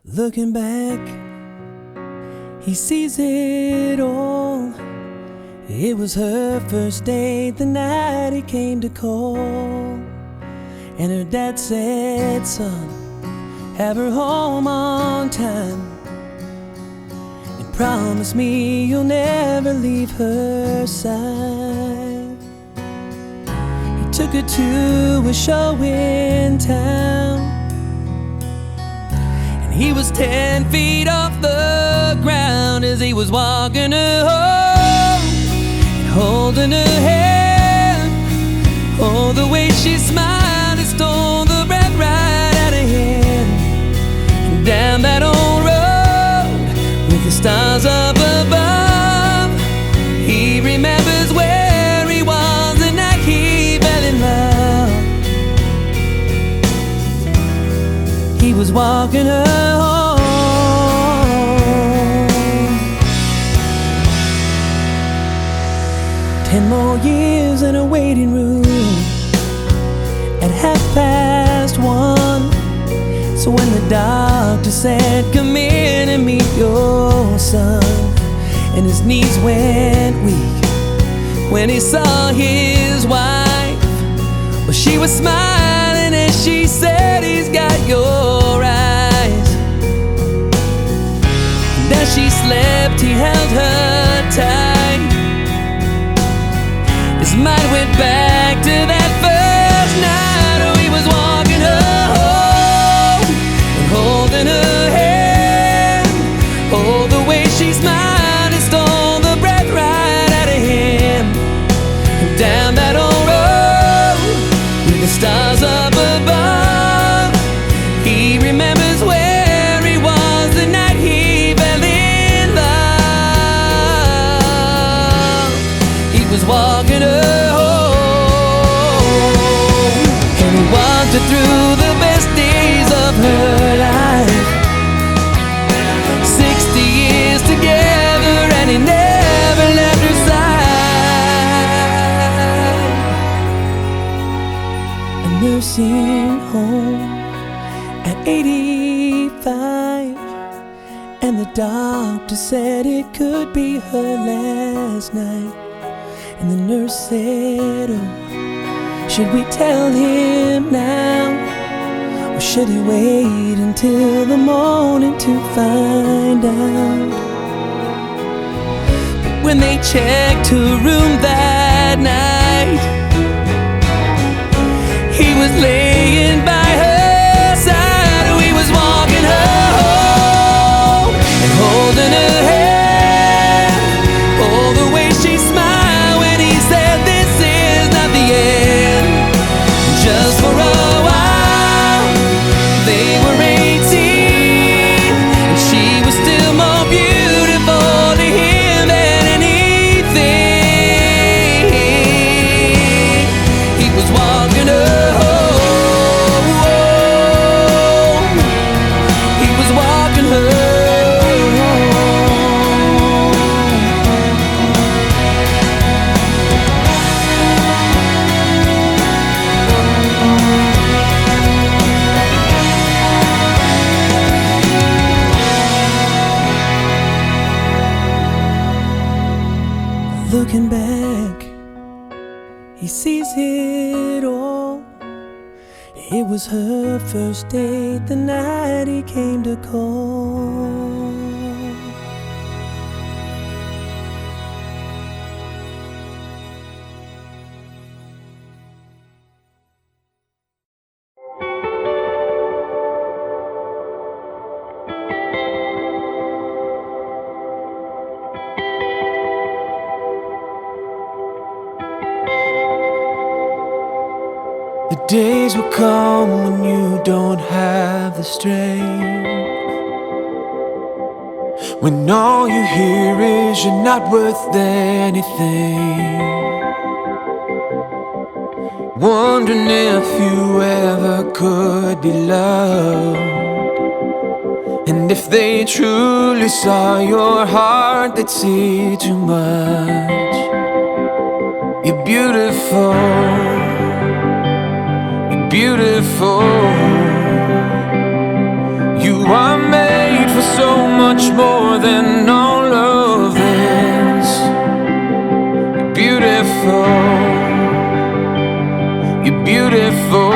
Looking back, he sees it all. It was her first date the night he came to call. And her dad said, son, have her home on time, and promise me you'll never leave her side. He took her to a show in town, and he was 10 feet off the ground as he was walking her home and holding her hand. Oh, the way she smiled, it stole the breath right out of him. And down that old road with the stars up above, he remembers where he was the night he fell in love. He was walking her home. 10 more years in a waiting room at 1:30. So when the doctor said, come in and meet your son, and his knees went weak when he saw his wife, well, she was smiling as she said, he's got your eyes. And as she slept, he held her tight. His mind went back to that first night. Oh, he was walking her home and holding her hand. Oh, the way she smiled, it stole the breath right out of him. And down that old road with the stars up above, he remembers where he was the night he fell in love. He was walking her through the best days of her life. 60 years together and he never left her side. A nursing home at 85, and the doctor said it could be her last night. And the nurse said, oh, should we tell him now, or should he wait until the morning to find out? But when they checked her room that night, he was laying by her side. Oh, he was walking her home and holding her hand. Oh, the way she smiled when he said, this is not the end. Just for a while, they were 18, and she was still more beautiful to him than anything. He was walking her home. He was walking her home. Looking back, he sees it all. It was her first date the night he came to call. The days will come when you don't have the strength, when all you hear is you're not worth anything, wondering if you ever could be loved. And if they truly saw your heart, they'd see too much. You're beautiful, beautiful. You are made much more than all of this. You're beautiful. You're beautiful.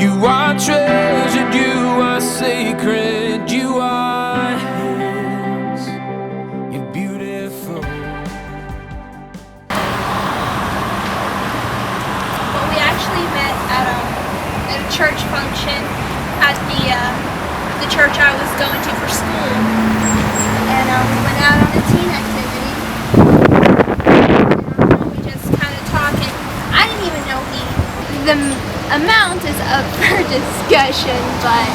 You are treasured, you are sacred, you are His. You're beautiful. Well, we actually met at a church function at the church I was going to for school, and we went out on a teen activity. We just kind of talking. I didn't even know the amount is up for discussion, but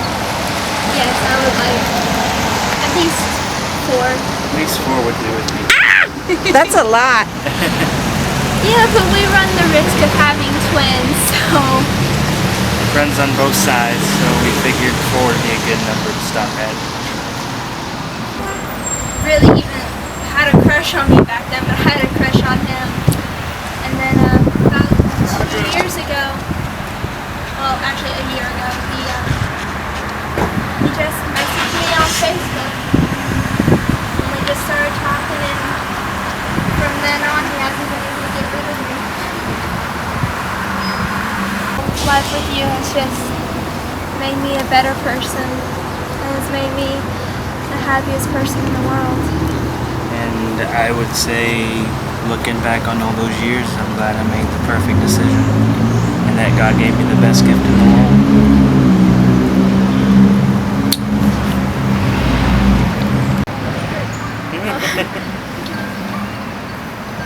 yes, I would like at least 4. At least 4 would do with me. That's a lot. Yeah, but we run the risk of having twins, so. Friends on both sides, so we figured 4 would be a good number to stop at. Really even had a crush on me back then, but I had a crush on him. And then about 2 years ago, well, actually a year ago, he just messaged me on Facebook. And we just started talking, and from then on, he hasn't been able to get rid of me. Life with you has just made me a better person, and has made me the happiest person in the world. And I would say, looking back on all those years, I'm glad I made the perfect decision. And that God gave me the best gift in the world.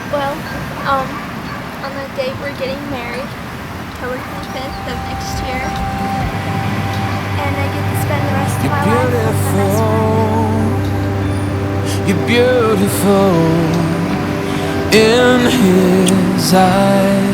Well, on the date we're getting married, October 25th of next year, and I get to spend the rest of my life with my best friend. You're beautiful in His eyes.